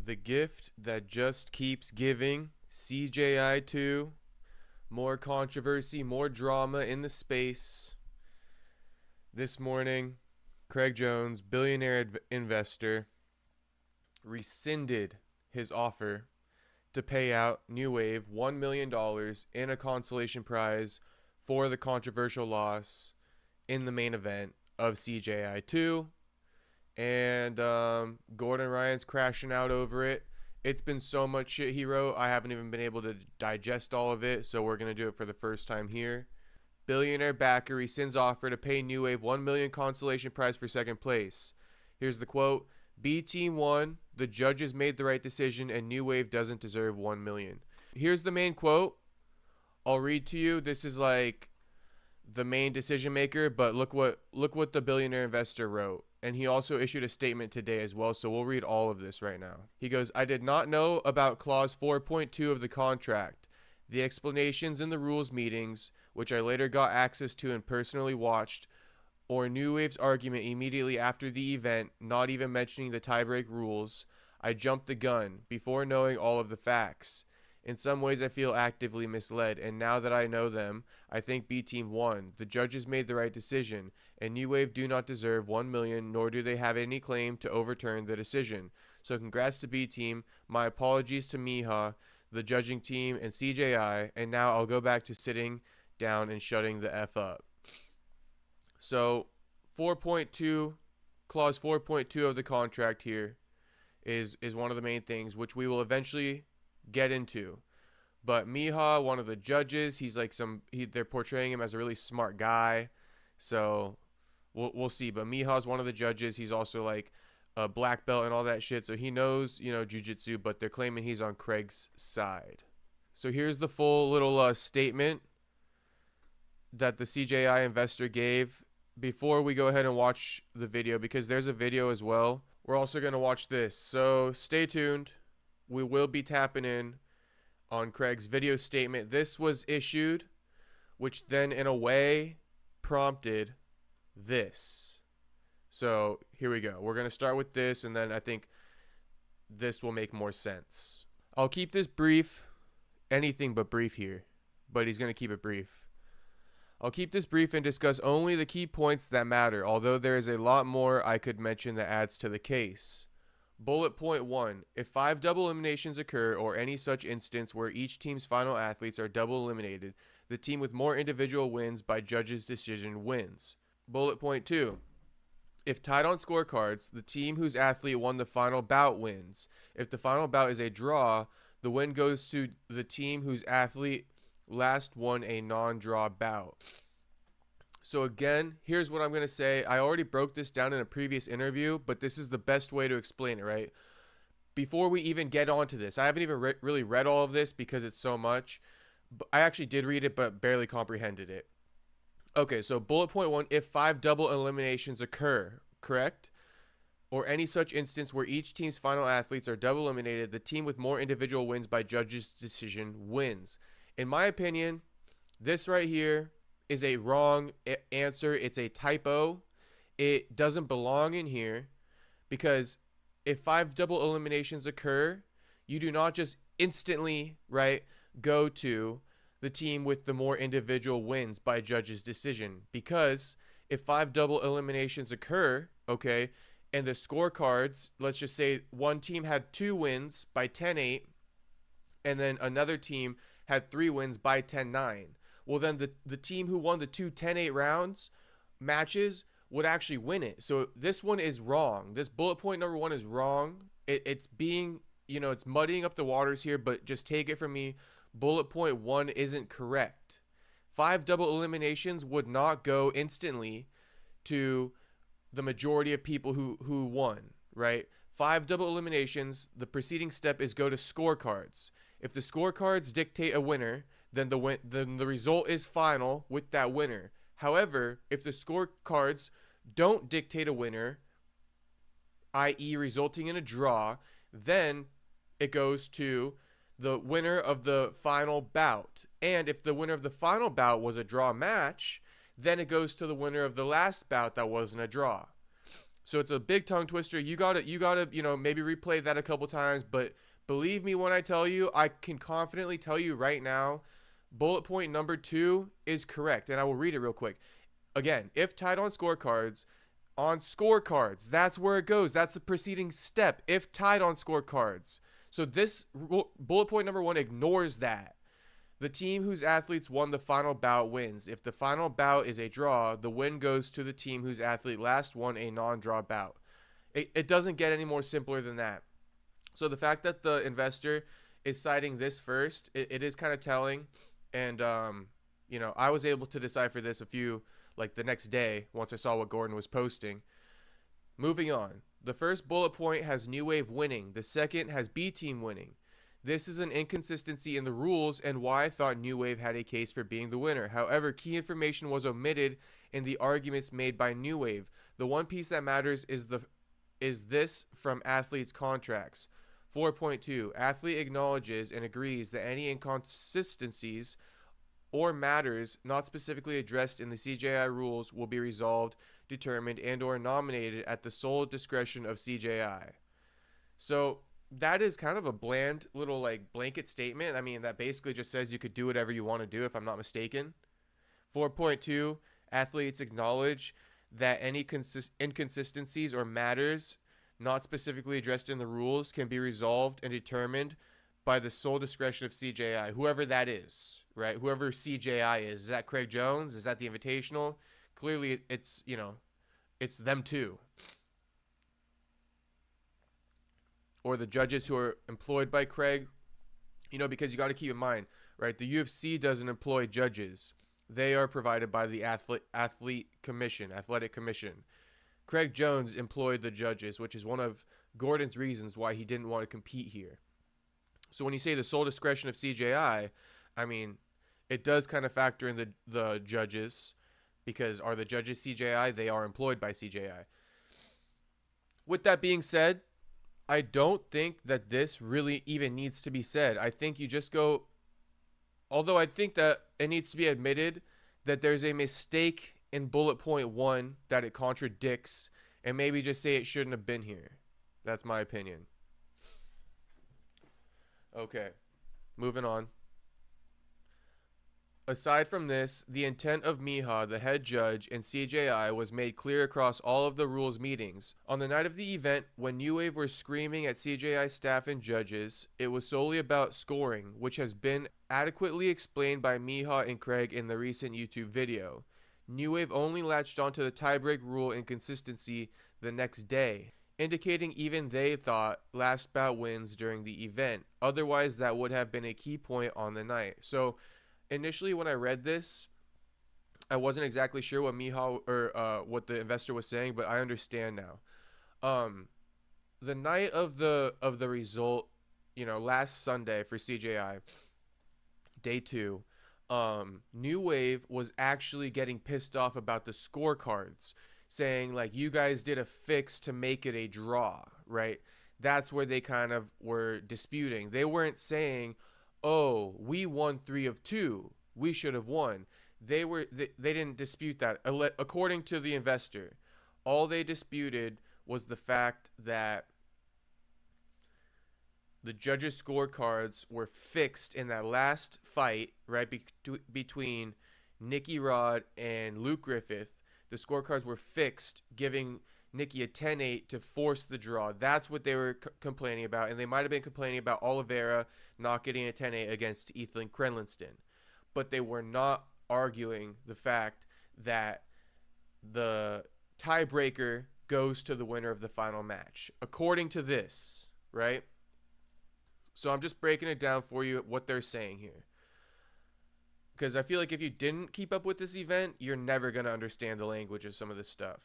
the gift that just keeps giving. CJI 2. More controversy, more drama in the space. This morning, Craig Jones, billionaire investor, rescinded his offer to pay out New Wave $1 million in a consolation prize for the controversial loss in the main event of CJI 2. And Gordon Ryan's crashing out over it. It's been so much shit he wrote, I haven't even been able to digest all of it, so we're going to do it for the first time here. Billionaire backer rescinds offer to pay New Wave $1 million consolation prize for second place. Here's the quote. B team won, the judges made the right decision, and New Wave doesn't deserve $1 million. Here's the main quote. I'll read to you. This is like the main decision maker, but look what the billionaire investor wrote. And he also issued a statement today as well, so we'll read all of this right now. He goes, I did not know about clause 4.2 of the contract. The explanations in the rules meetings, which I later got access to and personally watched, or New Wave's argument immediately after the event, not even mentioning the tiebreak rules. I jumped the gun before knowing all of the facts. In some ways, I feel actively misled, and now that I know them, I think B Team won. The judges made the right decision, and New Wave do not deserve $1 million, nor do they have any claim to overturn the decision. So congrats to B Team. My apologies to Miha, the judging team, and CJI, and now I'll go back to sitting down and shutting the F up. So 4.2, clause 4.2 of the contract here is one of the main things, which we will eventually get into. But Miha, one of the judges, he's like they're portraying him as a really smart guy, so we'll see. But Miha's one of the judges. He's also like a black belt and all that shit, so he knows, jiu-jitsu, but they're claiming he's on Craig's side. So here's the full little statement that the CJI investor gave before we go ahead and watch the video, because there's a video as well. We're also going to watch this, so stay tuned. We will be tapping in on Craig's video statement. This was issued, which then in a way prompted this. So here we go. We're going to start with this, and then I think this will make more sense. I'll keep this brief, anything but brief here, but he's going to keep it brief. I'll keep this brief and discuss only the key points that matter, although there is a lot more I could mention that adds to the case. Bullet point 1. If 5 double eliminations occur, or any such instance where each team's final athletes are double eliminated, the team with more individual wins by judge's decision wins. Bullet point 2. If tied on scorecards, the team whose athlete won the final bout wins. If the final bout is a draw, the win goes to the team whose athlete last won a non-draw bout. So again, here's what I'm going to say. I already broke this down in a previous interview, but this is the best way to explain it, right? Before we even get onto this, I haven't even really read all of this because it's so much. I actually did read it, but barely comprehended it. Okay, so bullet point 1, if 5 double eliminations occur, correct? Or any such instance where each team's final athletes are double eliminated, the team with more individual wins by judge's decision wins. In my opinion, this right here is a wrong answer. It's a typo. It doesn't belong in here, because if 5 double eliminations occur, you do not just instantly, right, go to the team with the more individual wins by judge's decision. Because if 5 double eliminations occur, okay, and the scorecards, let's just say one team had 2 wins by 10-8, and then another team had 3 wins by 10-9. Well, then the team who won the 2 10-8 rounds matches would actually win it. So this one is wrong. This bullet point number 1 is wrong. It's being, it's muddying up the waters here, but just take it from me. Bullet point 1 isn't correct. 5 double eliminations would not go instantly to the majority of people who won, right? 5 double eliminations, the preceding step is go to scorecards. If the scorecards dictate a winner, then the result is final with that winner. However, if the scorecards don't dictate a winner, i.e. resulting in a draw, then it goes to the winner of the final bout. And if the winner of the final bout was a draw match, then it goes to the winner of the last bout that wasn't a draw. So it's a big tongue twister. You gotta, maybe replay that a couple times. But believe me when I tell you, I can confidently tell you right now, bullet point number 2 is correct. And I will read it real quick. Again, if tied on scorecards, that's where it goes. That's the preceding step. If tied on scorecards. So this bullet point number 1 ignores that. The team whose athletes won the final bout wins. If the final bout is a draw, the win goes to the team whose athlete last won a non-draw bout. It doesn't get any more simpler than that. So the fact that the investor is citing this first, it is kind of telling. And, I was able to decipher this the next day once I saw what Gordon was posting. Moving on. The first bullet point has New Wave winning. The second has B Team winning. This is an inconsistency in the rules and why I thought New Wave had a case for being the winner. However, key information was omitted in the arguments made by New Wave. The one piece that matters is this from athletes' contracts. 4.2. Athlete acknowledges and agrees that any inconsistencies or matters not specifically addressed in the CJI rules will be resolved, determined, and or nominated at the sole discretion of CJI. So that is kind of a bland little blanket statement. I mean, that basically just says you could do whatever you want to do, if I'm not mistaken. 4.2, athletes acknowledge that any inconsistencies or matters not specifically addressed in the rules can be resolved and determined by the sole discretion of CJI, whoever that is, right? Whoever CJI is. Is that Craig Jones? Is that the Invitational? Clearly, it's them too. Or the judges who are employed by Craig, because you got to keep in mind, right? The UFC doesn't employ judges. They are provided by the athletic commission. Craig Jones employed the judges, which is one of Gordon's reasons why he didn't want to compete here. So when you say the sole discretion of CJI, I mean, it does kind of factor in the judges, because are the judges CJI? They are employed by CJI. With that being said, I don't think that this really even needs to be said. I think you just go, although I think that it needs to be admitted that there's a mistake in bullet point 1 that it contradicts, and maybe just say it shouldn't have been here. That's my opinion. Okay, moving on. Aside from this, the intent of Miha, the head judge, and CJI was made clear across all of the rules meetings. On the night of the event, when New Wave were screaming at CJI staff and judges, it was solely about scoring, which has been adequately explained by Miha and Craig in the recent YouTube video. New Wave only latched onto the tiebreak rule inconsistency the next day, indicating even they thought last bout wins during the event. Otherwise, that would have been a key point on the night. So initially, when I read this, I wasn't exactly sure what Miha or what the investor was saying, but I understand now. The night of the result, last Sunday for CJI, day 2, New Wave was actually getting pissed off about the scorecards, saying you guys did a fix to make it a draw, right? That's where they kind of were disputing. They weren't saying, oh, we won 3 of 2, we should have won. They didn't dispute that. According to the investor, all they disputed was the fact that the judges' scorecards were fixed in that last fight, right, between Nicky Rod and Luke Griffith. The scorecards were fixed, giving Nicky a 10-8 to force the draw. That's what they were complaining about, and they might have been complaining about Oliveira not getting a 10-8 against Ethan Krenlinston. But they were not arguing the fact that the tiebreaker goes to the winner of the final match, according to this, right? So I'm just breaking it down for you, what they're saying here. Because I feel like if you didn't keep up with this event, you're never going to understand the language of some of this stuff.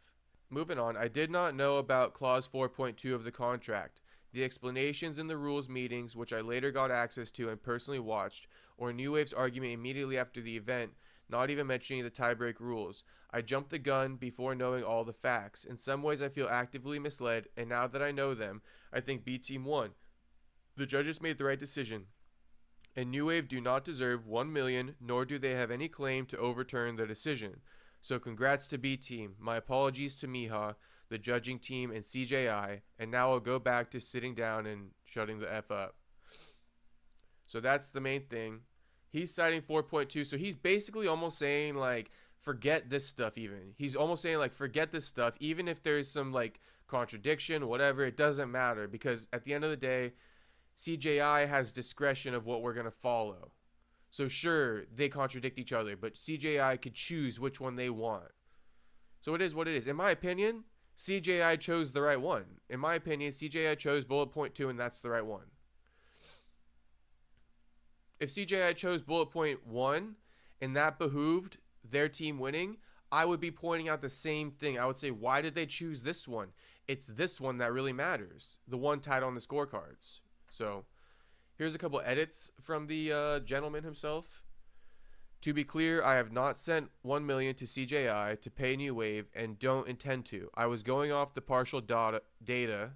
Moving on, I did not know about Clause 4.2 of the contract. The explanations in the rules meetings, which I later got access to and personally watched, or New Wave's argument immediately after the event, not even mentioning the tiebreak rules. I jumped the gun before knowing all the facts. In some ways, I feel actively misled, and now that I know them, I think B Team won. The judges made the right decision, and New Wave do not deserve $1 million, nor do they have any claim to overturn the decision. So congrats to B Team. My apologies to Miha. the judging team, and CJI, and now I'll go back to sitting down and shutting the F up. So that's the main thing. He's citing 4.2, so he's basically almost saying, like, forget this stuff even. He's almost saying, like, forget this stuff, even if there's some, like, contradiction, whatever, it doesn't matter, because at the end of the day, CJI has discretion of what we're going to follow. So sure, they contradict each other, but CJI could choose which one they want. So it is what it is. In my opinion, CJI chose the right one. In my opinion, CJI chose bullet point 2, and that's the right one. If CJI chose bullet point 1 and that behooved their team winning, I would be pointing out the same thing. I would say, why did they choose this one? It's this one that really matters. The one tied on the scorecards. So here's a couple edits from the gentleman himself. To be clear, I have not sent $1 million to CJI to pay New Wave and don't intend to. I was going off the partial data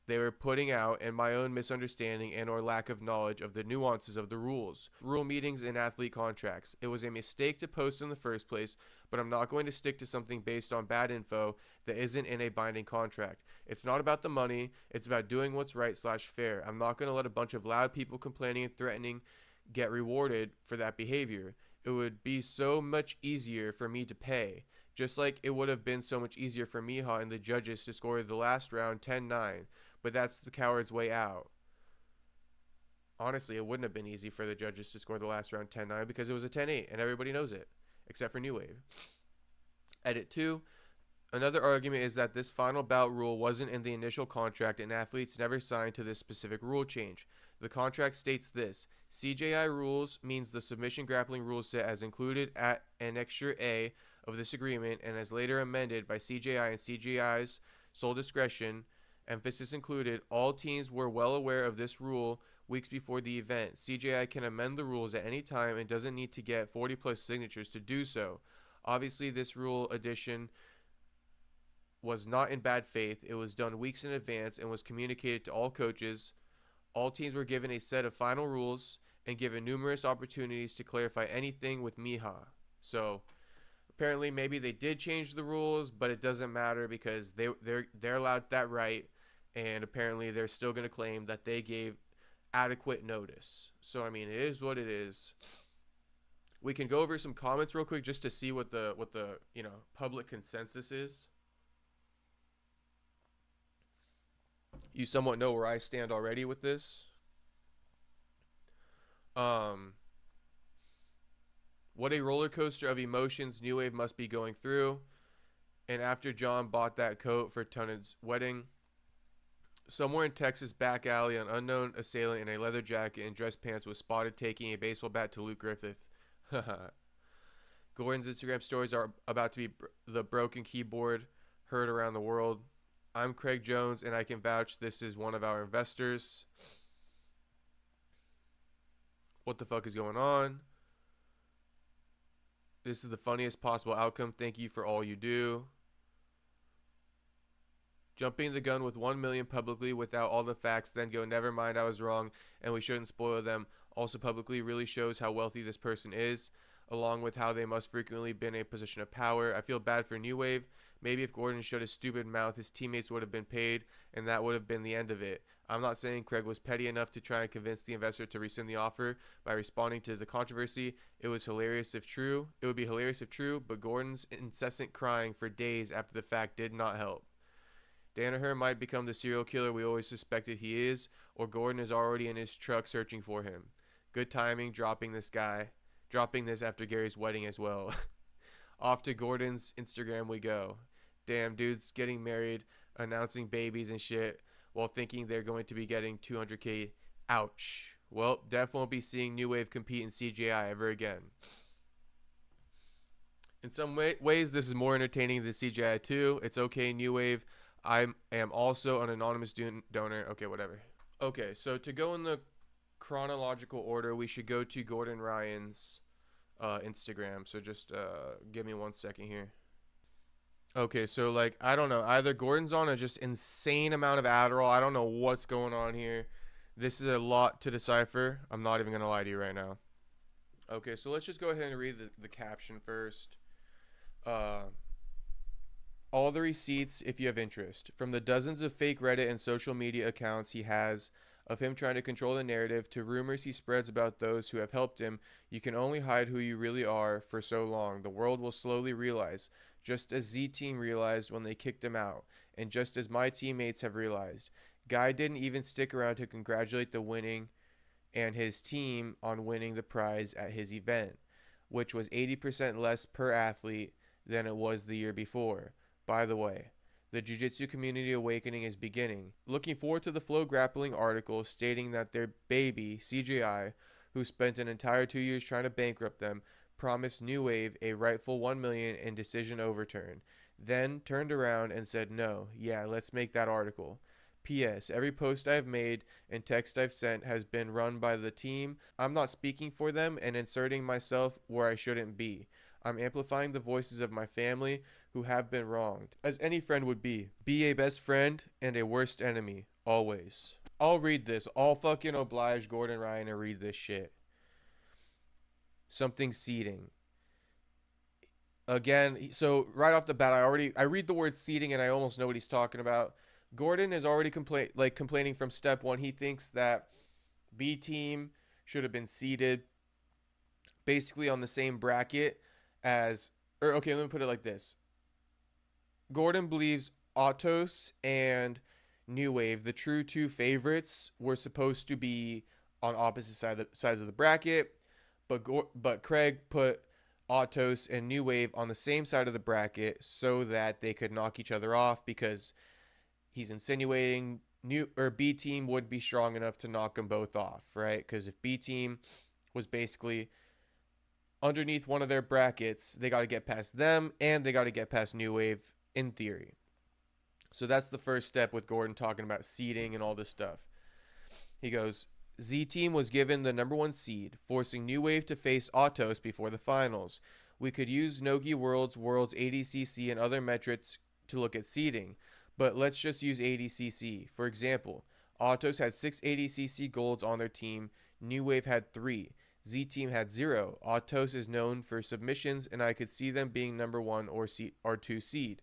they were putting out and my own misunderstanding and or lack of knowledge of the nuances of the rules, rule meetings, and athlete contracts. It was a mistake to post in the first place, but I'm not going to stick to something based on bad info that isn't in a binding contract. It's not about the money, it's about doing what's right / fair. I'm not going to let a bunch of loud people complaining and threatening get rewarded for that behavior. It would be so much easier for me to pay, just like it would have been so much easier for Miha and the judges to score the last round 10-9. But that's the coward's way out. Honestly, it wouldn't have been easy for the judges to score the last round 10-9 because it was a 10-8 and everybody knows it, except for New Wave. Edit 2. Another argument is that this final bout rule wasn't in the initial contract and athletes never signed to this specific rule change. The contract states this: CJI rules means the submission grappling rule set as included at Annexure A of this agreement and as later amended by CJI and CJI's sole discretion. Emphasis included, all teams were well aware of this rule weeks before the event. CJI can amend the rules at any time and doesn't need to get 40 plus signatures to do so. Obviously, this rule addition was not in bad faith. It was done weeks in advance and was communicated to all coaches. All teams were given a set of final rules and given numerous opportunities to clarify anything with Miha. So apparently maybe they did change the rules, but it doesn't matter because they're allowed that right, and apparently they're still going to claim that they gave adequate notice. So I mean, it is what it is. We can go over some comments real quick just to see what the public consensus is. You somewhat know where I stand already with this. What a roller coaster of emotions New Wave must be going through. And after John bought that coat for Tonan's wedding, somewhere in Texas back alley, an unknown assailant in a leather jacket and dress pants was spotted taking a baseball bat to Luke Griffith. Gordon's Instagram stories are about to be the broken keyboard heard around the world. I'm Craig Jones, and I can vouch this is one of our investors. What the fuck is going on? This is the funniest possible outcome. Thank you for all you do. Jumping the gun with 1 million publicly without all the facts, then go, never mind, I was wrong, and we shouldn't spoil them. Also publicly really shows how wealthy this person is, along with how they must frequently been in a position of power. I feel bad for New Wave. Maybe if Gordon shut his stupid mouth, his teammates would have been paid, and that would have been the end of it. I'm not saying Craig was petty enough to try and convince the investor to rescind the offer by responding to the controversy. It was hilarious if true. It would be hilarious if true, but Gordon's incessant crying for days after the fact did not help. Danaher might become the serial killer we always suspected he is, or Gordon is already in his truck searching for him. Good timing dropping this after Gary's wedding as well. Off to Gordon's Instagram we go. Damn, dude's getting married, announcing babies and shit, while thinking they're going to be getting 200K. Ouch. Well, definitely won't be seeing New Wave compete in CJI ever again. In some ways, this is more entertaining than CJI 2. It's okay, New Wave. I am also an anonymous donor. Okay, whatever. Okay, so to go in the chronological order, we should go to Gordon Ryan's Instagram. So just give me 1 second here. Okay, so like, I don't know. Either Gordon's on a just insane amount of Adderall. I don't know what's going on here. This is a lot to decipher. I'm not even going to lie to you right now. Okay, so let's just go ahead and read the caption first. all the receipts if you have interest. From the dozens of fake Reddit and social media accounts he has of him trying to control the narrative to rumors he spreads about those who have helped him, you can only hide who you really are for so long. The world will slowly realize, just as Z Team realized when they kicked him out, and just as my teammates have realized. Guy didn't even stick around to congratulate the winning and his team on winning the prize at his event, which was 80% less per athlete than it was the year before. By the way, the Jiu-Jitsu community awakening is beginning. Looking forward to the Flow Grappling article stating that their baby, CJI, who spent an entire 2 years trying to bankrupt them, promised New Wave a rightful $1 million in decision overturn, then turned around and said no, yeah, let's make that article. P.S. Every post I've made and text I've sent has been run by the team. I'm not speaking for them and inserting myself where I shouldn't be. I'm amplifying the voices of my family who have been wronged, as any friend would be. Be a best friend and a worst enemy, always. I'll read this. I'll fucking oblige Gordon Ryan to read this shit. Something seeding. Again, so right off the bat, I read the word seeding and I almost know what he's talking about. Gordon is already complaining from step one. He thinks that B team should have been seeded basically on the same bracket as, or okay, let me put it like this. Gordon believes Autos and New Wave, the true two favorites, were supposed to be on opposite sides of the bracket, but Craig put Autos and New Wave on the same side of the bracket so that they could knock each other off, because he's insinuating B team would be strong enough to knock them both off, right? Because if B team was basically underneath one of their brackets, they got to get past them and they got to get past New Wave in theory. So that's the first step with Gordon talking about seeding and all this stuff. He goes, Z team was given the number 1 seed, forcing New Wave to face Autos before the finals. We could use Nogi World's ADCC and other metrics to look at seeding, but let's just use ADCC. For example, Autos had 6 ADCC golds on their team. New Wave had 3. Z Team had 0. Autos is known for submissions, and I could see them being number 1 or 2 seed,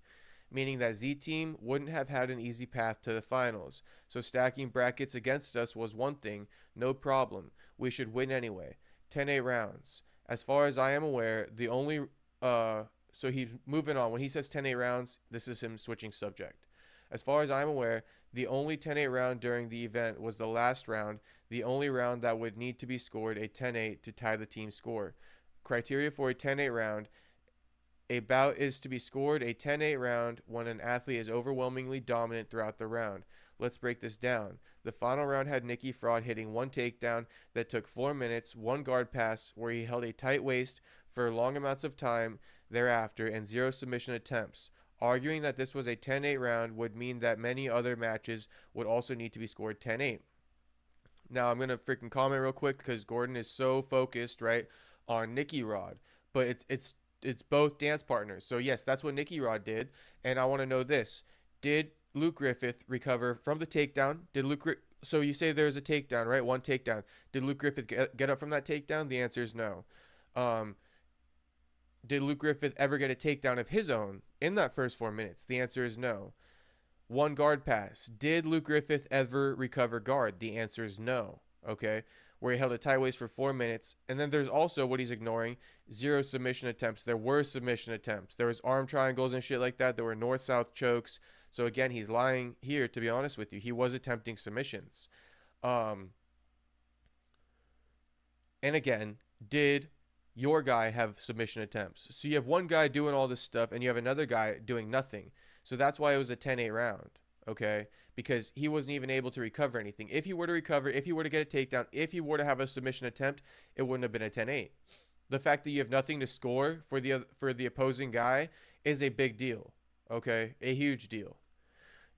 meaning that Z Team wouldn't have had an easy path to the finals. So stacking brackets against us was one thing, no problem. We should win anyway. 10-8 rounds. As far as I am aware, the only so he's moving on. When he says 10-8 rounds, this is him switching subject. As far as I'm aware, the only 10-8 round during the event was the last round, the only round that would need to be scored a 10-8 to tie the team score. Criteria for a 10-8 round: a bout is to be scored a 10-8 round when an athlete is overwhelmingly dominant throughout the round. Let's break this down. The final round had Nicky Fraud hitting 1 takedown that took 4 minutes, 1 guard pass where he held a tight waist for long amounts of time thereafter, and 0 submission attempts. Arguing that this was a 10-8 round would mean that many other matches would also need to be scored 10-8. Now I'm going to freaking comment real quick because Gordon is so focused, right, on Nicky Rod. But it's both dance partners. So yes, that's what Nicky Rod did. And I want to know this. Did Luke Griffith recover from the takedown? So you say there's a takedown, right? 1 takedown. Did Luke Griffith get up from that takedown? The answer is no. Did Luke Griffith ever get a takedown of his own in that first 4 minutes? The answer is no. 1 guard pass. Did Luke Griffith ever recover guard? The answer is no. Okay, where he held a tie waist for 4 minutes. And then there's also what he's ignoring, 0 submission attempts. There were submission attempts. There was arm triangles and shit like that. There were north-south chokes. So again, he's lying here, to be honest with you. He was attempting submissions. And again, did your guy have submission attempts? So you have one guy doing all this stuff and you have another guy doing nothing. So that's why it was a 10-8 round, okay? Because he wasn't even able to recover anything. If he were to recover, if he were to get a takedown, if he were to have a submission attempt, it wouldn't have been a 10-8. The fact that you have nothing to score for the opposing guy is a big deal, okay? A huge deal.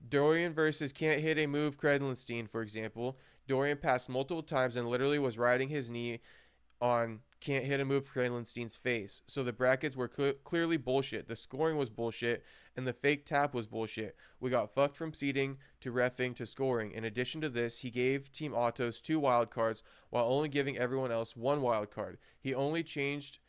Dorian versus can't hit a move Kredlenstein, for example. Dorian passed multiple times and literally was riding his knee on can't hit a move Kredlenstein's face. So the brackets were clearly bullshit. The scoring was bullshit, and the fake tap was bullshit. We got fucked from seeding to reffing to scoring. In addition to this, he gave Team Autos 2 wild cards while only giving everyone else 1 wild card. He only changed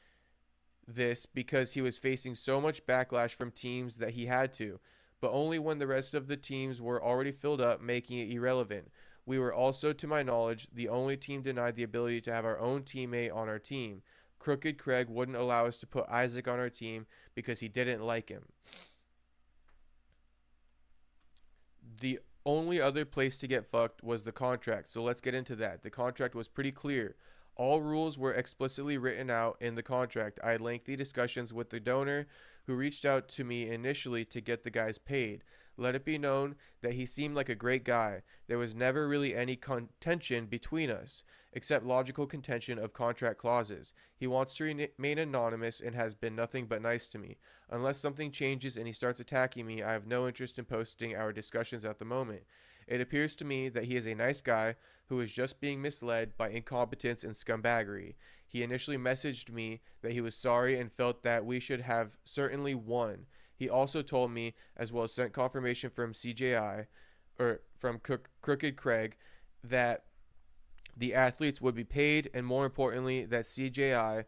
this because he was facing so much backlash from teams that he had to, but only when the rest of the teams were already filled up, making it irrelevant. We were also, to my knowledge, the only team denied the ability to have our own teammate on our team. Crooked Craig wouldn't allow us to put Isaac on our team because he didn't like him. The only other place to get fucked was the contract, so let's get into that. The contract was pretty clear. All rules were explicitly written out in the contract. I had lengthy discussions with the donor who reached out to me initially to get the guys paid. Let it be known that he seemed like a great guy. There was never really any contention between us, except logical contention of contract clauses. He wants to remain anonymous and has been nothing but nice to me. Unless something changes and he starts attacking me, I have no interest in posting our discussions at the moment. It appears to me that he is a nice guy who is just being misled by incompetence and scumbaggery. He initially messaged me that he was sorry and felt that we should have certainly won. He also told me, as well as sent confirmation from CJI, or from Crooked Craig, that the athletes would be paid, and more importantly, that CJI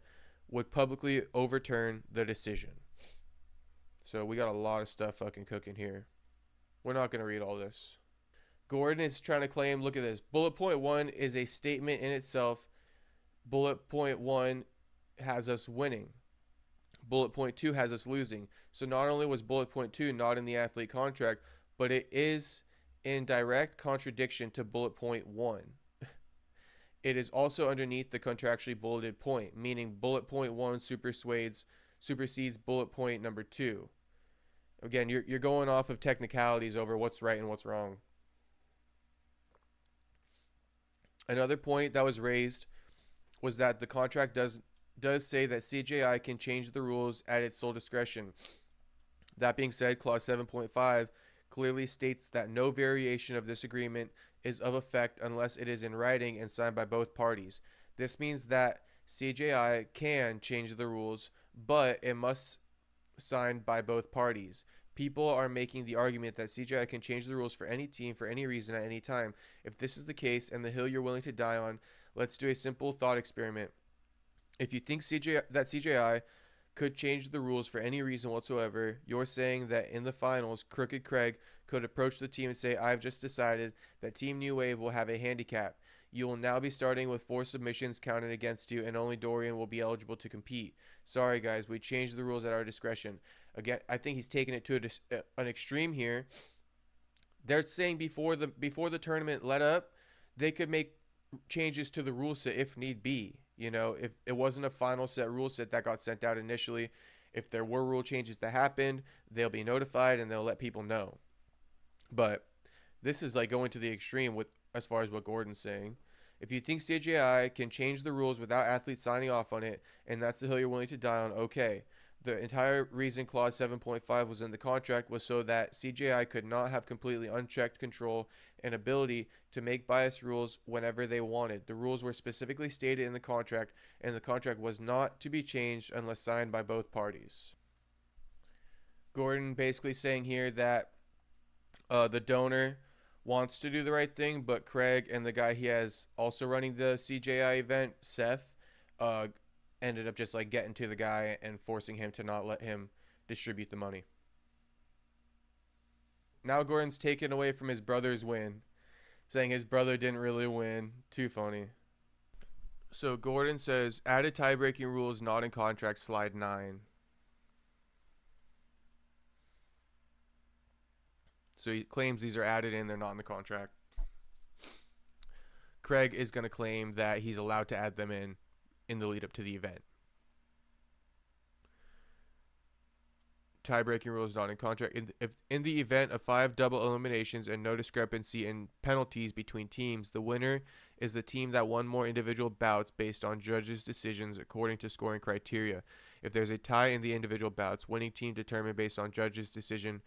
would publicly overturn the decision. So we got a lot of stuff fucking cooking here. We're not going to read all this. Gordon is trying to claim, look at this. Bullet point 1 is a statement in itself. Bullet point 1 has us winning. Bullet point 2 has us losing. So not only was bullet point 2 not in the athlete contract, but it is in direct contradiction to bullet point 1. It is also underneath the contractually bulleted point, meaning bullet point 1 supersedes bullet point number 2. Again, you're going off of technicalities over what's right and what's wrong. Another point that was raised was that the contract does say that CJI can change the rules at its sole discretion. That being said, clause 7.5 clearly states that no variation of this agreement is of effect unless it is in writing and signed by both parties. This means that CJI can change the rules, but it must signed by both parties. People are making the argument that CJI can change the rules for any team for any reason at any time. If this is the case and the hill you're willing to die on, let's do a simple thought experiment. If you think that CJI could change the rules for any reason whatsoever, you're saying that in the finals, Crooked Craig could approach the team and say, I've just decided that Team New Wave will have a handicap. You will now be starting with 4 submissions counted against you, and only Dorian will be eligible to compete. Sorry, guys, we changed the rules at our discretion. Again, I think he's taking it to an extreme here. They're saying before the tournament let up, they could make changes to the rule set if need be. You know, if it wasn't a final set rule set that got sent out initially, if there were rule changes that happened, they'll be notified and they'll let people know. But this is like going to the extreme with as far as what Gordon's saying. If you think CJI can change the rules without athletes signing off on it, and that's the hill you're willing to die on, okay. The entire reason clause 7.5 was in the contract was so that CJI could not have completely unchecked control and ability to make biased rules whenever they wanted. The rules were specifically stated in the contract, and the contract was not to be changed unless signed by both parties. Gordon basically saying here that the donor wants to do the right thing, but Craig and the guy he has also running the CJI event, Seth, ended up just like getting to the guy and forcing him to not let him distribute the money. Now Gordon's taken away from his brother's win, saying his brother didn't really win. Too funny. So Gordon says, added tie-breaking rules not in contract, slide 9. So he claims these are added in, they're not in the contract. Craig is going to claim that he's allowed to add them in the lead up to the event. Tie-breaking rules not in contract. If in the event of 5 double eliminations and no discrepancy in penalties between teams, the winner is the team that won more individual bouts based on judges' decisions according to scoring criteria. If there's a tie in the individual bouts, winning team determined based on judges' decision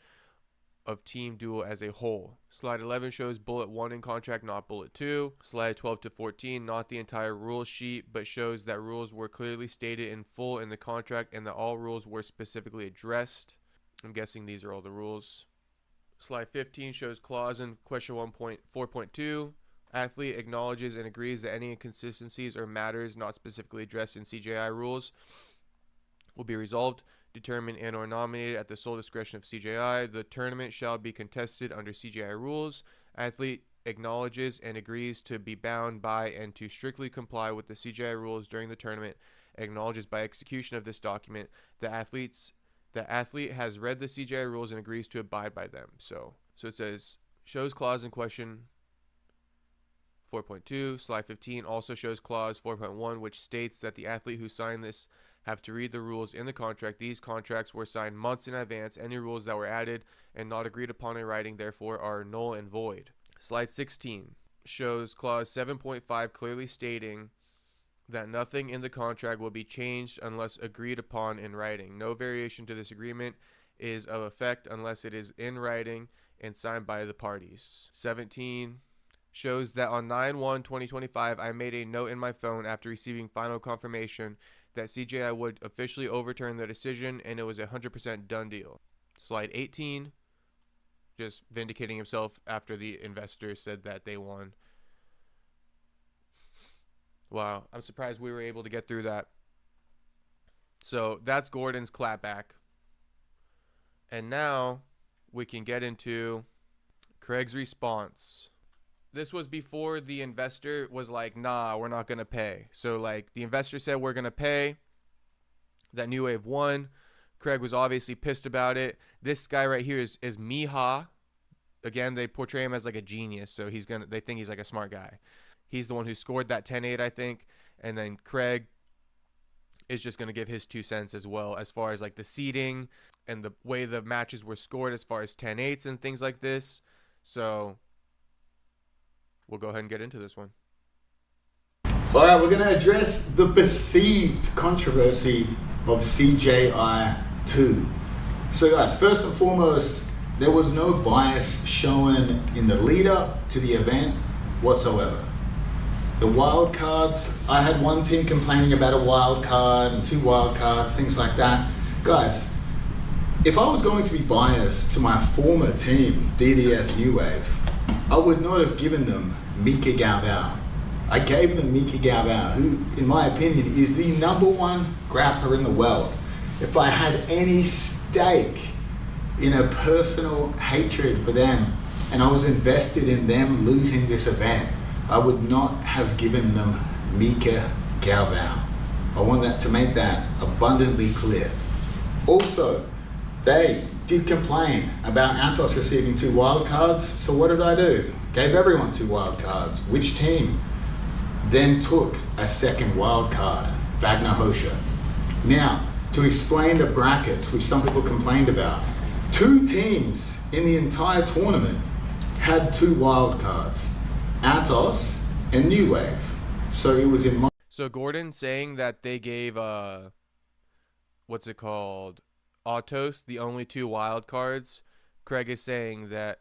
of team duel as a whole. Slide 11 shows bullet 1 in contract, not bullet 2. Slide 12 to 14, not the entire rule sheet, but shows that rules were clearly stated in full in the contract and that all rules were specifically addressed. I'm guessing these are all the rules. Slide 15 shows clause in question 1.4.2. Athlete acknowledges and agrees that any inconsistencies or matters not specifically addressed in CJI rules will be resolved, determined, and or nominated at the sole discretion of CJI. The tournament shall be contested under CJI rules. Athlete acknowledges and agrees to be bound by and to strictly comply with the CJI rules during the tournament, acknowledges by execution of this document the athlete has read the CJI rules and agrees to abide by them. So it says, shows clause in question 4.2, slide 15 also shows clause 4.1, which states that the athlete who signed this have to read the rules in the contract. These contracts were signed months in advance. Any rules that were added and not agreed upon in writing, therefore, are null and void. Slide 16 shows clause 7.5 clearly stating that nothing in the contract will be changed unless agreed upon in writing. No variation to this agreement is of effect unless it is in writing and signed by the parties. 17 shows that on 9/1/2025, I made a note in my phone after receiving final confirmation that CJI would officially overturn the decision, and it was a 100% done deal. Slide 18, just vindicating himself after the investor said that they won. Wow, I'm surprised we were able to get through that. So that's Gordon's clapback. And now we can get into Craig's response. This was before the investor was like, nah, we're not going to pay. So like the investor said, we're going to pay. That New Wave won. Craig was obviously pissed about it. This guy right here is Miha. Again, they portray him as like a genius. So they think he's like a smart guy. He's the one who scored that 10-8, I think. And then Craig is just going to give his 2 cents as well, as far as like the seeding and the way the matches were scored as far as 10-8s and things like this. So we'll go ahead and get into this one. All right, we're going to address the perceived controversy of CJI 2. So guys, first and foremost, there was no bias shown in the lead up to the event whatsoever. The wild cards, I had one team complaining about a wild card and 2 wild cards, things like that. Guys, if I was going to be biased to my former team, DDS New Wave, I would not have given them Mika Galvao. I gave them Mika Galvao, who, in my opinion, is the #1 grappler in the world. If I had any stake in a personal hatred for them and I was invested in them losing this event, I would not have given them Mika Galvao. I want that to make that abundantly clear. Also, they did complain about Atos receiving 2 wild cards, so what did I do? Gave everyone 2 wild cards. Which team then took a second wild card? Wagner Hosha. Now, to explain the brackets, which some people complained about, 2 teams in the entire tournament had 2 wild cards, Atos and New Wave. So it was in my... So Gordon saying that they gave, what's it called? Autos, the only 2 wild cards. Craig is saying that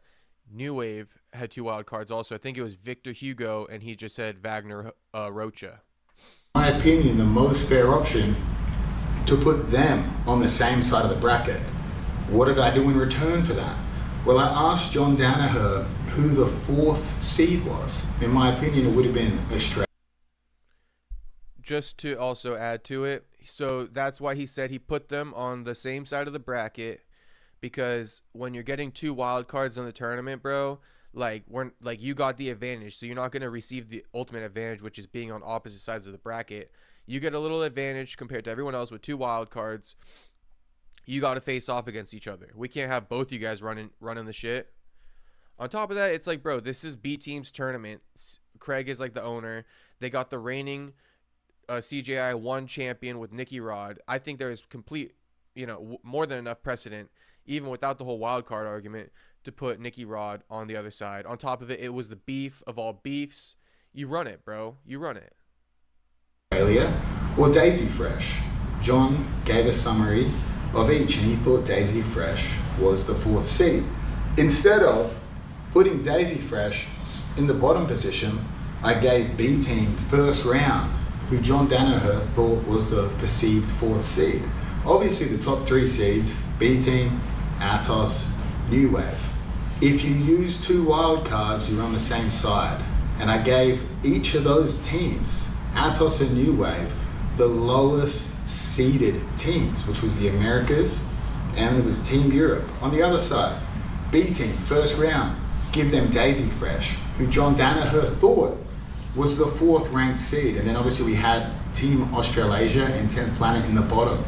New Wave had 2 wild cards also. I think it was Victor Hugo, and he just said Wagner Rocha. In my opinion, the most fair option to put them on the same side of the bracket. What did I do in return for that? Well, I asked John Danaher who the 4th seed was. In my opinion, it would have been Australia. Just to also add to it, so that's why he said he put them on the same side of the bracket, because when you're getting 2 wild cards in the tournament, bro, like you got the advantage, so you're not going to receive the ultimate advantage, which is being on opposite sides of the bracket. You get a little advantage compared to everyone else with 2 wild cards. You got to face off against each other. We can't have both you guys running the shit. On top of that, it's like, bro, this is B Team's tournament. Craig is like the owner. They got the reigning CJI 1 champion with Nicky Rod. I think there is complete, more than enough precedent, even without the whole wild card argument, to put Nicky Rod on the other side. On top of it, it was the beef of all beefs. You run it, bro. You run it. Australia or Daisy Fresh. John gave a summary of each, and he thought Daisy Fresh was the 4th seed. Instead of putting Daisy Fresh in the bottom position, I gave B Team first round, who John Danaher thought was the perceived 4th seed. Obviously the top 3 seeds, B Team, Atos, New Wave. If you use 2 wild cards, you're on the same side. And I gave each of those teams, Atos and New Wave, the lowest seeded teams, which was the Americas and it was Team Europe. On the other side, B team, first round, give them Daisy Fresh, who John Danaher thought was the 4th ranked seed. And then obviously we had Team Australasia and 10th Planet in the bottom.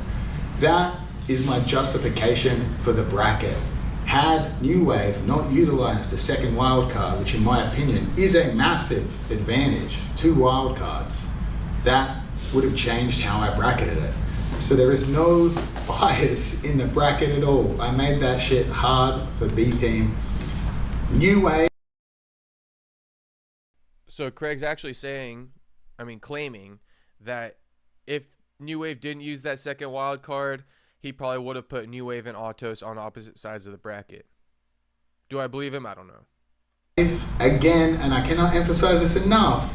That is my justification for the bracket. Had New Wave not utilized the second wildcard, which in my opinion is a massive advantage, 2 wildcards, that would have changed how I bracketed it. So there is no bias in the bracket at all. I made that shit hard for B team. New Wave. So Craig's actually claiming that if New Wave didn't use that second wild card, he probably would have put New Wave and Autos on opposite sides of the bracket. Do I believe him? I don't know. Again, and I cannot emphasize this enough,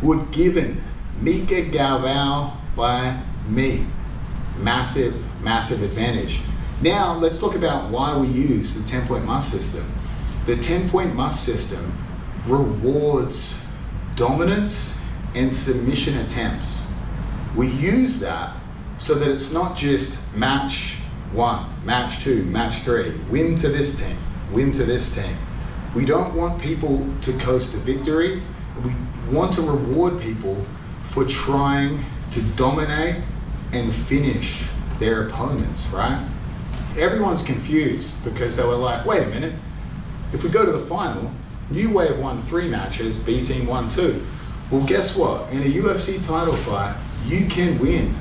would given Mika Galvao by me. Massive, massive advantage. Now let's talk about why we use the 10-point must system. The 10-point must system rewards dominance and submission attempts. We use that so that it's not just match 1, match 2, match 3, win to this team, win to this team. We don't want people to coast to victory. We want to reward people for trying to dominate and finish their opponents, right? Everyone's confused because they were like, wait a minute, if we go to the final, New Wave won 3 matches, B team won 2. Well, guess what? In a UFC title fight, you can win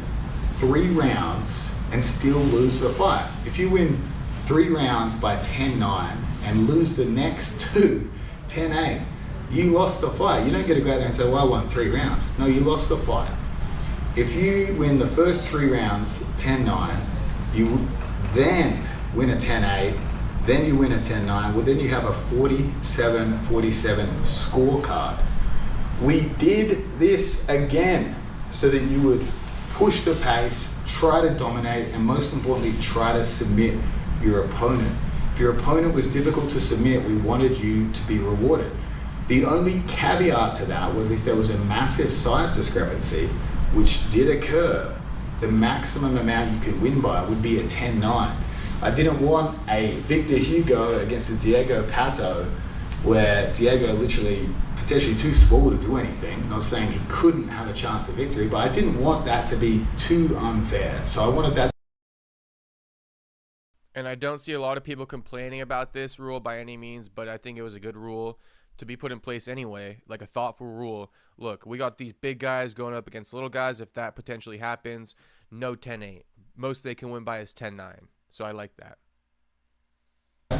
3 rounds and still lose the fight. If you win 3 rounds by 10-9 and lose the next 2 10-8, you lost the fight. You don't get to go out there and say, well, I won 3 rounds. No, you lost the fight. If you win the first 3 rounds 10-9, you then win a 10-8, then you win a 10-9, well then you have a 47-47 scorecard. We did this again so that you would push the pace, try to dominate, and most importantly, try to submit your opponent. If your opponent was difficult to submit, we wanted you to be rewarded. The only caveat to that was if there was a massive size discrepancy, which did occur, the maximum amount you could win by would be a 10-9. I didn't want a Victor Hugo against a Diego Pato where Diego literally potentially too small to do anything. Not saying he couldn't have a chance of victory, but I didn't want that to be too unfair. So I wanted that. And I don't see a lot of people complaining about this rule by any means, but I think it was a good rule to be put in place anyway, like a thoughtful rule. Look, we got these big guys going up against little guys. If that potentially happens, no 10-8. Most they can win by is 10-9. So I like that.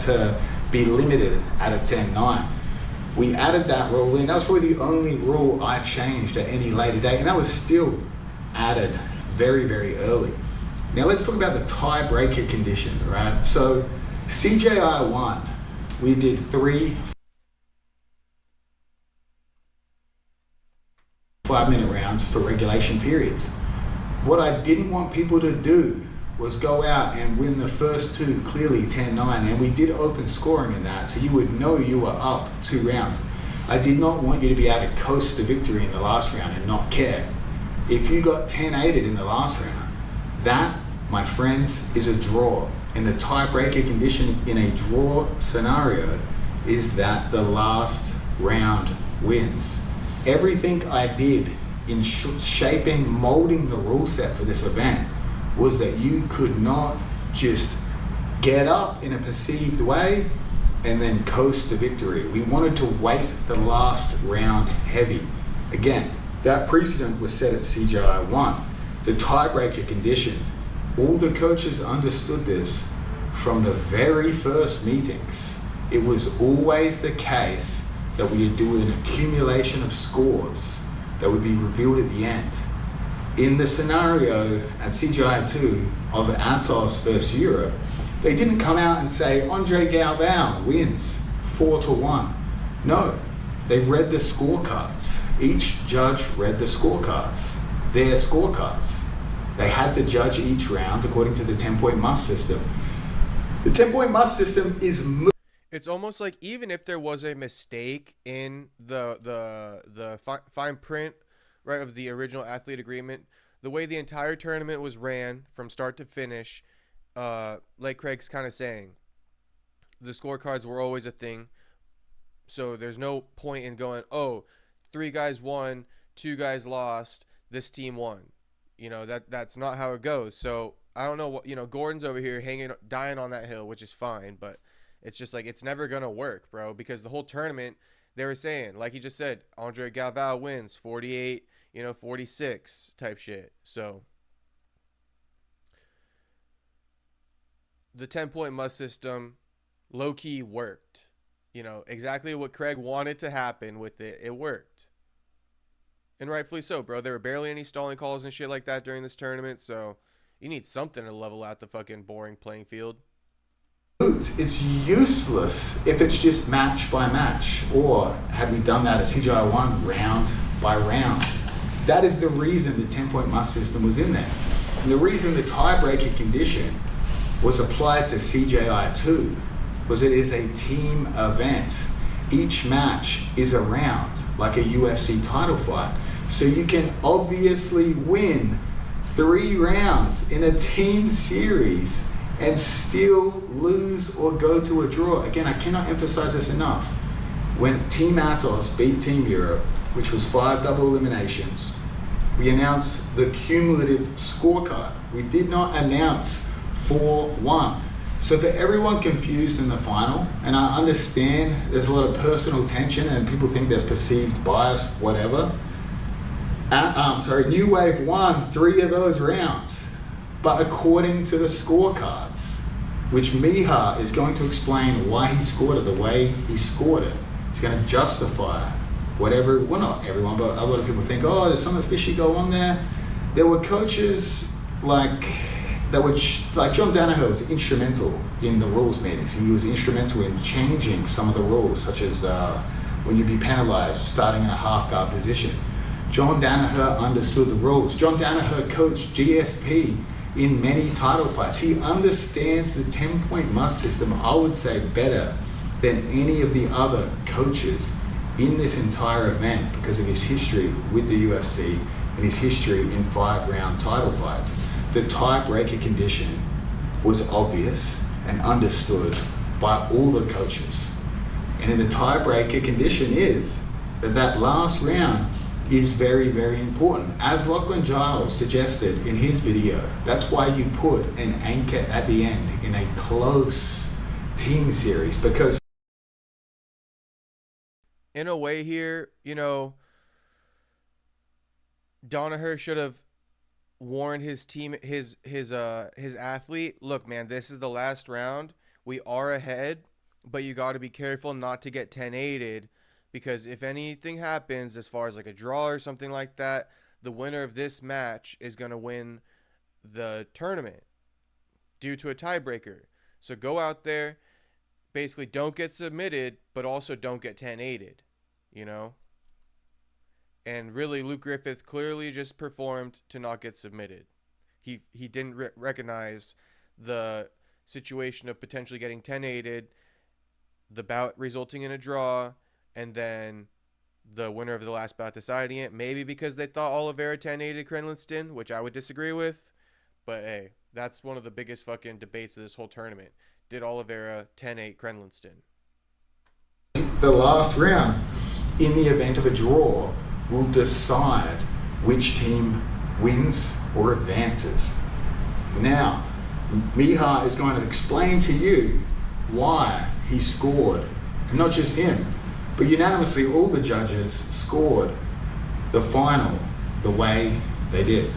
To be limited at a 10-9. We added that rule in. That was probably the only rule I changed at any later date, and that was still added very, very early. Now let's talk about the tiebreaker conditions, all right? So CJI 1, we did 3 5-minute rounds for regulation periods. What I didn't want people to do was go out and win the first 2 clearly 10-9, and we did open scoring in that, so you would know you were up 2 rounds. I did not want you to be able to coast to victory in the last round and not care. If you got 10-8'd in the last round, that, my friends, is a draw. And the tiebreaker condition in a draw scenario is that the last round wins. Everything I did in shaping, molding the rule set for this event was that you could not just get up in a perceived way and then coast to victory. We wanted to weight the last round heavy. Again, that precedent was set at CJI 1. The tiebreaker condition, all the coaches understood this from the very first meetings. It was always the case that we would do an accumulation of scores that would be revealed at the end. In the scenario at CJI 2 of Atos versus Europe, they didn't come out and say Andre Galvao wins 4-1. No, they read the scorecards. Each judge read the scorecards, their scorecards. They had to judge each round according to the 10-point must system. The 10-point must system is... It's almost like even if there was a mistake in the fine print, right, of the original athlete agreement, the way the entire tournament was ran from start to finish, like Craig's kind of saying, the scorecards were always a thing. So there's no point in going, oh, 3 guys won, 2 guys lost, this team won. You know, that's not how it goes. So I don't know what, you know, Gordon's over here dying on that hill, which is fine, but it's just like, it's never going to work, bro, because the whole tournament, they were saying, like he just said, Andre Galvao wins 48, 46 type shit. So the 10-point must system low-key worked. Exactly what Craig wanted to happen with it. It worked. And rightfully so, bro. There were barely any stalling calls and shit like that during this tournament, so you need something to level out the fucking boring playing field. It's useless if it's just match by match, or had we done that at CJI 1 round by round. That is the reason the 10-point must system was in there. And the reason the tiebreaker condition was applied to CJI 2 was it is a team event. Each match is a round, like a UFC title fight. So you can obviously win 3 rounds in a team series and still lose or go to a draw. Again, I cannot emphasize this enough. When Team Atos beat Team Europe, which was 5 double eliminations, we announced the cumulative scorecard. We did not announce 4-1. So for everyone confused in the final, and I understand there's a lot of personal tension and people think there's perceived bias, whatever. New Wave won 3 of those rounds. But according to the scorecards, which Miha is going to explain why he scored it the way he scored it, he's going to justify whatever, well, not everyone, but a lot of people think, oh, there's something fishy go on there. There were coaches like John Danaher was instrumental in the rules meetings. He was instrumental in changing some of the rules, such as when you'd be penalized starting in a half guard position. John Danaher understood the rules. John Danaher coached GSP in many title fights. He understands the 10-point must system, I would say, better than any of the other coaches in this entire event because of his history with the UFC and his history in 5-round title fights. The tiebreaker condition was obvious and understood by all the coaches. And in the tiebreaker condition is that last round is very, very important. As Lachlan Giles suggested in his video, that's why you put an anchor at the end in a close team series, because in a way here, Danaher should have warned his team, his athlete, look, man, this is the last round. We are ahead, but you got to be careful not to get 10-8'd, because if anything happens as far as like a draw or something like that, the winner of this match is going to win the tournament due to a tiebreaker. So go out there, basically don't get submitted, but also don't get 10-8'd, And really, Luke Griffith clearly just performed to not get submitted. He didn't recognize the situation of potentially getting 10-8'd, the bout resulting in a draw, and then the winner of the last bout deciding it. Maybe because they thought Oliveira 10-8'd Krenlinston, which I would disagree with. But hey, that's one of the biggest fucking debates of this whole tournament. Did Oliveira 10-8 Krenlinston? The last round, in the event of a draw, will decide which team wins or advances. Now, Miha is going to explain to you why he scored, and not just him, but unanimously all the judges scored the final the way they did.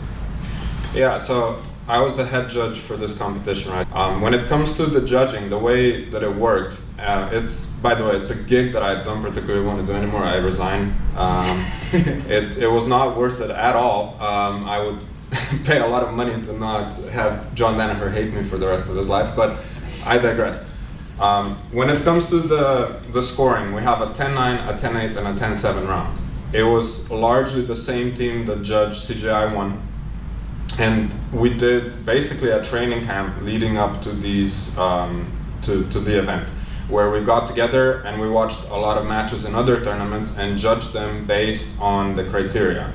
Yeah, so I was the head judge for this competition, right? When it comes to the judging, the way that it worked, by the way, it's a gig that I don't particularly want to do anymore. I resigned. It was not worth it at all. I would pay a lot of money to not have John Danaher hate me for the rest of his life, but I digress. When it comes to the scoring, we have a 10-9, a 10-8, and a 10-7 round. It was largely the same team that judged CJI 1. And we did basically a training camp leading up to these to the event, where we got together and we watched a lot of matches in other tournaments and judged them based on the criteria.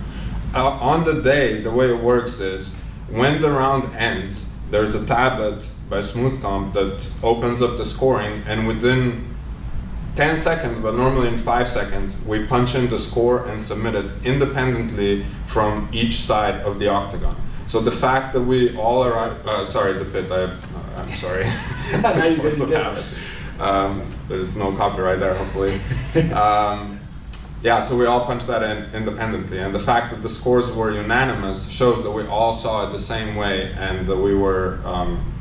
On the day, the way it works is when the round ends, there's a tablet by SmoothComp that opens up the scoring, and within 10 seconds, but normally in 5 seconds, we punch in the score and submit it independently from each side of the octagon. So the fact that we all arrive, sorry, the pit, I'm sorry. Force of habit. There's no copyright there, hopefully. Yeah, so we all punched that in independently, and the fact that the scores were unanimous shows that we all saw it the same way, and that we were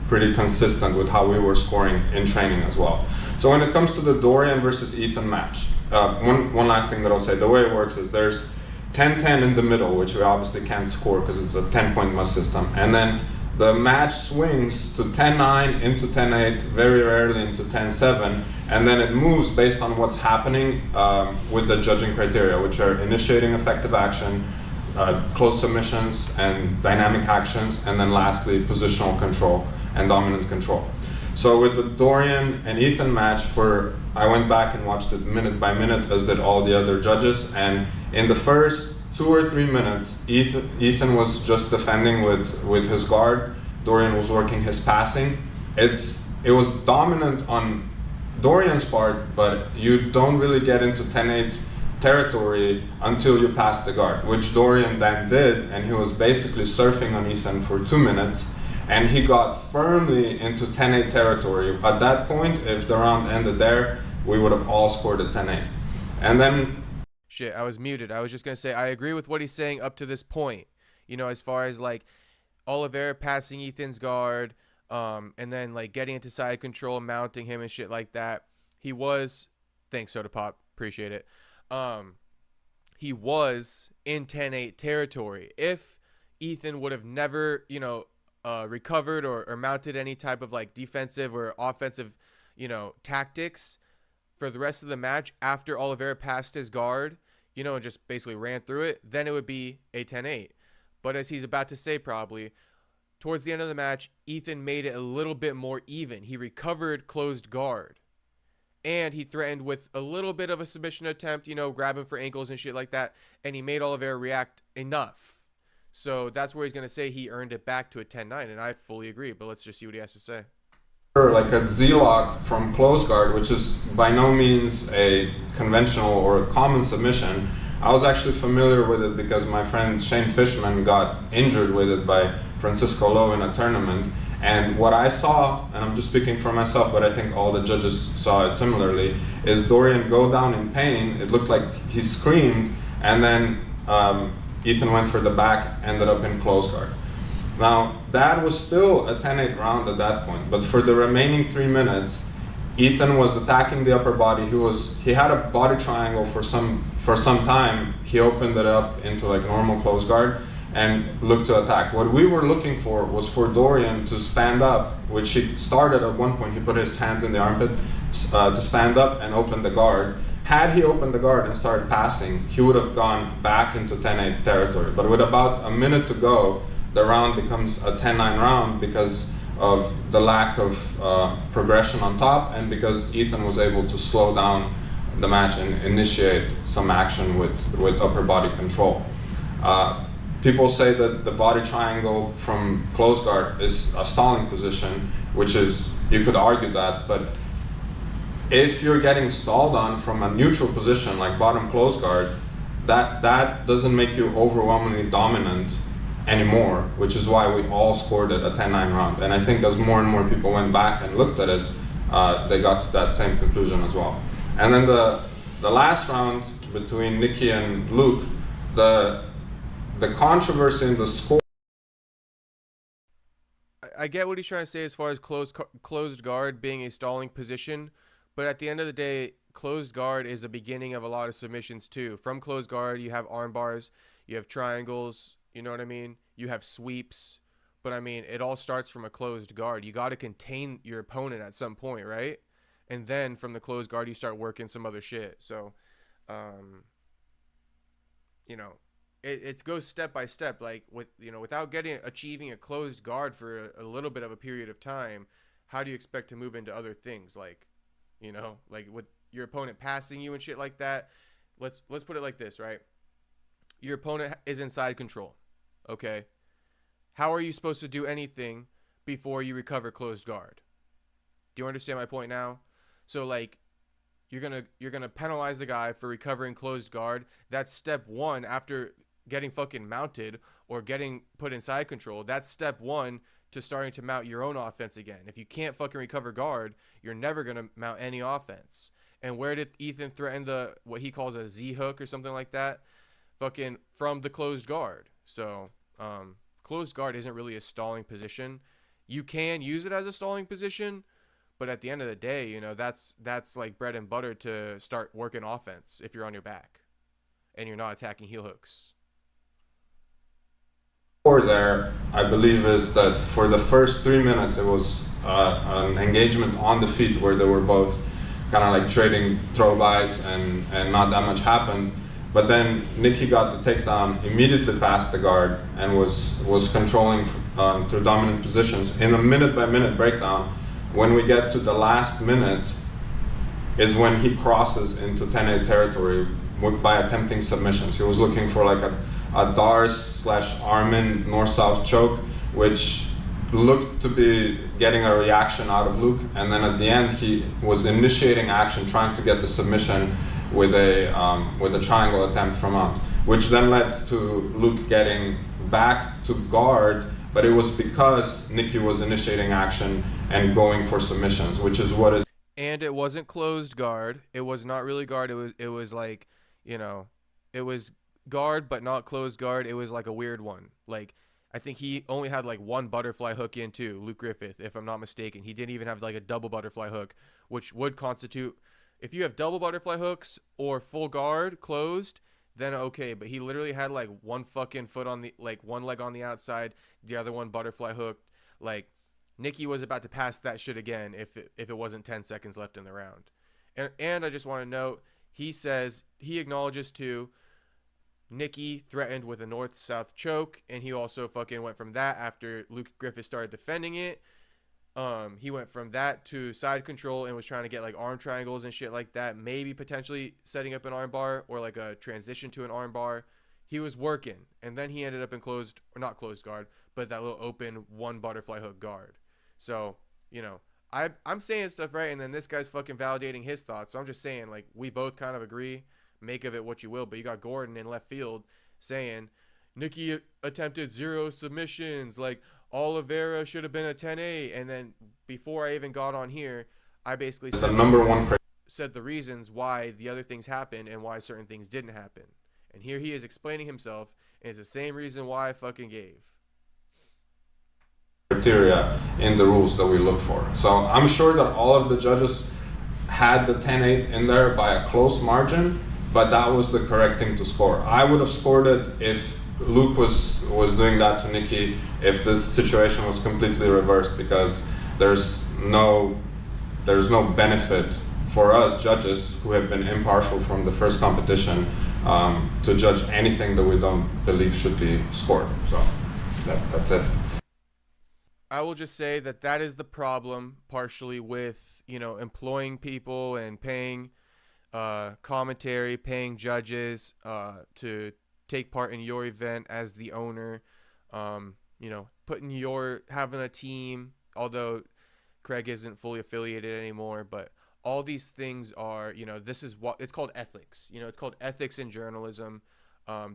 pretty consistent with how we were scoring in training as well. So when it comes to the Dorian versus Ethan match, one last thing that I'll say, the way it works is there's 10-10 in the middle, which we obviously can't score because it's a 10-point must system, and then the match swings to 10-9 into 10-8, very rarely into 10-7, and then it moves based on what's happening with the judging criteria, which are initiating effective action, close submissions, and dynamic actions, and then lastly, positional control and dominant control. So with the Dorian and Ethan match, I went back and watched it minute by minute, as did all the other judges, and in the first 2 or 3 minutes, Ethan was just defending with his guard. Dorian was working his passing. It was dominant on Dorian's part, but you don't really get into 10-8 territory until you pass the guard, which Dorian then did, and he was basically surfing on Ethan for 2 minutes, and he got firmly into 10-8 territory. At that point, if the round ended there, we would have all scored a 10-8. And then Shit, I was muted. I was just going to say, I agree with what he's saying up to this point. You know, as far as like Oliveira passing Ethan's guard, and then like getting into side control, mounting him and shit like that. He was, thanks Soda Pop, appreciate it. He was in 10-8 territory. If Ethan would have never, you know, recovered or mounted any type of like defensive or offensive, you know, tactics for the rest of the match after Oliveira passed his guard, you know, and just basically ran through it, then it would be a 10-8. But as he's about to say probably, towards the end of the match, Ethan made it a little bit more even. He recovered closed guard. And he threatened with a little bit of a submission attempt, you know, grabbing for ankles and shit like that. And he made Oliveira react enough. So that's where he's going to say he earned it back to a 10-9. And I fully agree. But let's just see what he has to say. Like a Z-lock from close guard, which is by no means a conventional or a common submission. I was actually familiar with it because my friend Shane Fishman got injured with it by Francisco Lowe in a tournament. And what I saw, and I'm just speaking for myself, but I think all the judges saw it similarly, is Dorian go down in pain. It looked like he screamed, and then Ethan went for the back, ended up in close guard. Now, that was still a 10-8 round at that point, but for the remaining 3 minutes, Ethan was attacking the upper body. He had a body triangle for some time. He opened it up into like normal close guard and looked to attack. What we were looking for was for Dorian to stand up, which he started at one point. He put his hands in the armpit to stand up and open the guard. Had he opened the guard and started passing, he would have gone back into 10-8 territory. But with about a minute to go, the round becomes a 10-9 round because of the lack of progression on top, and because Ethan was able to slow down the match and initiate some action with upper body control. People say that the body triangle from close guard is a stalling position, which is, you could argue that, but if you're getting stalled on from a neutral position like bottom close guard, that doesn't make you overwhelmingly dominant anymore, which is why we all scored it a 10-9 round. And I think as more and more people went back and looked at it, they got to that same conclusion as well. And then the last round between Nikki and Luke, the controversy in the score. I get what he's trying to say as far as closed guard being a stalling position, but at the end of the day, closed guard is the beginning of a lot of submissions too. From closed guard, you have arm bars, you have triangles, you know what I mean? You have sweeps, but I mean, it all starts from a closed guard. You got to contain your opponent at some point, right? And then from the closed guard, you start working some other shit. So, you know, it goes step by step. Like without achieving a closed guard for a little bit of a period of time, how do you expect to move into other things? Like, you know, like with your opponent passing you and shit like that. Let's put it like this, right? your opponent is in side control. Okay? How are you supposed to do anything before you recover closed guard? Do you understand my point now? So like you're gonna penalize the guy for recovering closed guard. That's step one after getting fucking mounted or getting put in side control. That's step one to starting to mount your own offense again. If you can't fucking recover guard, you're never gonna mount any offense. And where did Ethan threaten the what he calls a Z hook or something like that? Fucking from the closed guard. So closed guard isn't really a stalling position. You can use it as a stalling position, but at the end of the day, you know, that's like bread and butter to start working offense if you're on your back and you're not attacking heel hooks. There, I believe, is that for the first 3 minutes it was an engagement on the feet where they were both kind of like trading throw-bys and not that much happened. But then Nicky got the takedown immediately past the guard and was controlling through dominant positions. In a minute-by-minute breakdown, when we get to the last minute is when he crosses into 10-8 territory by attempting submissions. He was looking for like a Dars/Armin north-south choke, which looked to be getting a reaction out of Luke, and then at the end he was initiating action, trying to get the submission with a triangle attempt from out, which then led to Luke getting back to guard, but it was because Nicky was initiating action and going for submissions, which is what is. And it wasn't closed guard. It was not really guard. It was like, you know, it was guard but not closed guard. It was like a weird one. Like I think he only had like one butterfly hook in too, Luke Griffith, if I'm not mistaken. He didn't even have like a double butterfly hook, which would constitute, if you have double butterfly hooks or full guard closed, then okay. But he literally had like one fucking foot on the, like one leg on the outside, the other one butterfly hooked. Like Nicky was about to pass that shit again if it wasn't 10 seconds left in the round. And I just want to note, he says, he acknowledges too, Nicky threatened with a north-south choke, and he also fucking went from that after Luke Griffith started defending it. He went from that to side control and was trying to get like arm triangles and shit like that, maybe potentially setting up an arm bar or like a transition to an arm bar. He was working, and then he ended up in closed, or not closed guard, but that little open one butterfly hook guard. So, you know, I'm saying stuff right, and then this guy's fucking validating his thoughts. So I'm just saying, like, we both kind of agree. Make of it what you will, but you got Gordon in left field saying Nicky attempted 0 submissions, like Oliveira should have been a 10-8. And then before I even got on here, I basically said the reasons why the other things happened and why certain things didn't happen. And here he is explaining himself, and it's the same reason why I fucking gave. Criteria in the rules that we look for. So I'm sure that all of the judges had the 10-8 in there by a close margin, but that was the correct thing to score. I would have scored it if Luke was doing that to Nicky, if this situation was completely reversed, because there's no benefit for us judges who have been impartial from the first competition to judge anything that we don't believe should be scored. So that's it. I will just say that is the problem partially with, you know, employing people and paying commentary, paying judges to take part in your event as the owner, you know, having a team, although Craig isn't fully affiliated anymore, but all these things are, you know, this is what it's called, ethics. You know, it's called ethics in journalism.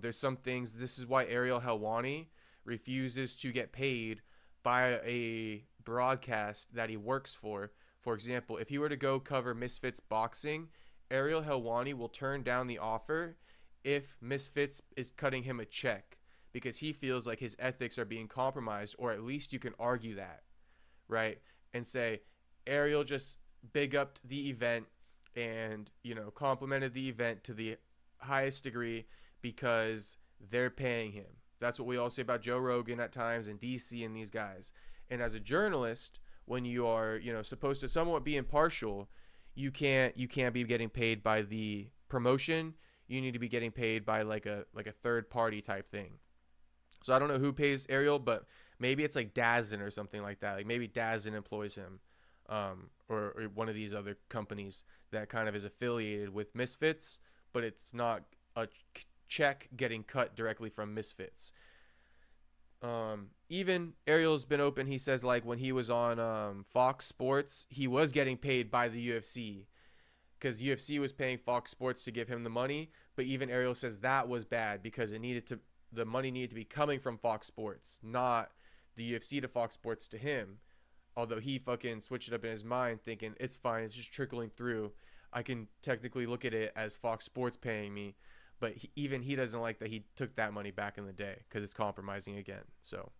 There's some things, this is why Ariel Helwani refuses to get paid by a broadcast that he works for. For example, if he were to go cover Misfits boxing, Ariel Helwani will turn down the offer if Misfits is cutting him a check, because he feels like his ethics are being compromised, or at least you can argue that, right? And say, Ariel just big upped the event and, you know, complimented the event to the highest degree because they're paying him. That's what we all say about Joe Rogan at times and DC and these guys. And as a journalist, when you are, you know, supposed to somewhat be impartial, you can't be getting paid by the promotion. You need to be getting paid by like a third party type thing. So I don't know who pays Ariel, but maybe it's like Dazn or something like that. Like maybe Dazn employs him, or one of these other companies that kind of is affiliated with Misfits, but it's not a check getting cut directly from Misfits. Even Ariel's been open. He says like when he was on Fox Sports, he was getting paid by the UFC because UFC was paying Fox Sports to give him the money. But even Ariel says that was bad because the money needed to be coming from Fox Sports, not the UFC to Fox Sports to him. Although he fucking switched it up in his mind, thinking it's fine, it's just trickling through. I can technically look at it as Fox Sports paying me. But even he doesn't like that he took that money back in the day because it's compromising again. So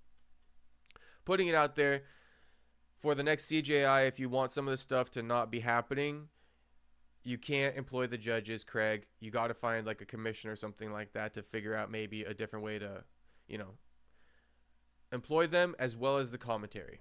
putting it out there for the next CJI, if you want some of this stuff to not be happening, you can't employ the judges, Craig. You got to find like a commission or something like that to figure out maybe a different way to, employ them as well as the commentary.